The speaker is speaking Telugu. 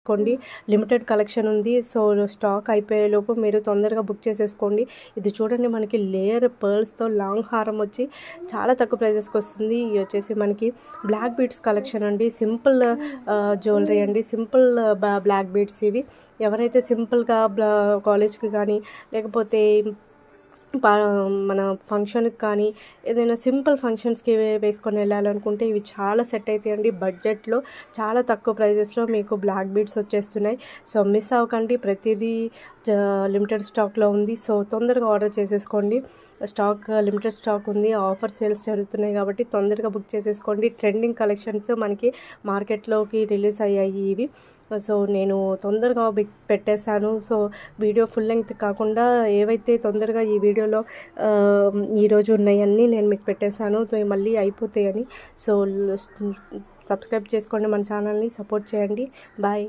చేసుకోండి. లిమిటెడ్ కలెక్షన్ ఉంది. సో స్టాక్ అయిపోయేలోపు మీరు తొందరగా బుక్ చేసేసుకోండి. ఇది చూడండి, మనకి లేయర్ పర్ల్స్తో లాంగ్ హారం వచ్చి చాలా తక్కువ ప్రైజెస్కి వస్తుంది. ఇవి వచ్చేసి మనకి బ్లాక్ బీడ్స్ కలెక్షన్ అండి. సింపుల్ జ్యువెలరీ అండి. సింపుల్ బ్లాక్ బీడ్స్ ఇవి. ఎవరైతే సింపుల్గా కాలేజ్కి కానీ లేకపోతే మన ఫంక్షన్కి కానీ ఏదైనా సింపుల్ ఫంక్షన్స్కి వేసుకొని వెళ్ళాలనుకుంటే ఇవి చాలా సెట్ అవుతాయండి. బడ్జెట్లో చాలా తక్కువ ప్రైజెస్లో మీకు బ్లాక్ బీడ్స్ వచ్చేస్తున్నాయి. సో మిస్ అవ్వకండి, ప్రతిదీ లిమిటెడ్ స్టాక్లో ఉంది. సో తొందరగా ఆర్డర్ చేసేసుకోండి. లిమిటెడ్ స్టాక్ ఉంది. ఆఫర్ సేల్స్ జరుగుతున్నాయి కాబట్టి తొందరగా బుక్ చేసేసుకోండి. ట్రెండింగ్ కలెక్షన్స్ మనకి మార్కెట్లోకి రిలీజ్ అయ్యాయి ఇవి. సో నేను తొందరగా పెట్టేశాను. సో వీడియో ఫుల్ లెంగ్త్ కాకుండా ఏవైతే తొందరగా ఈ వీడియోలో ఈరోజు ఉన్నాయన్నీ నేను మీకు పెట్టేశాను. సో మళ్ళీ అయిపోతాయని. సో సబ్స్క్రైబ్ చేసుకోండి, మన ఛానల్ని సపోర్ట్ చేయండి. బాయ్.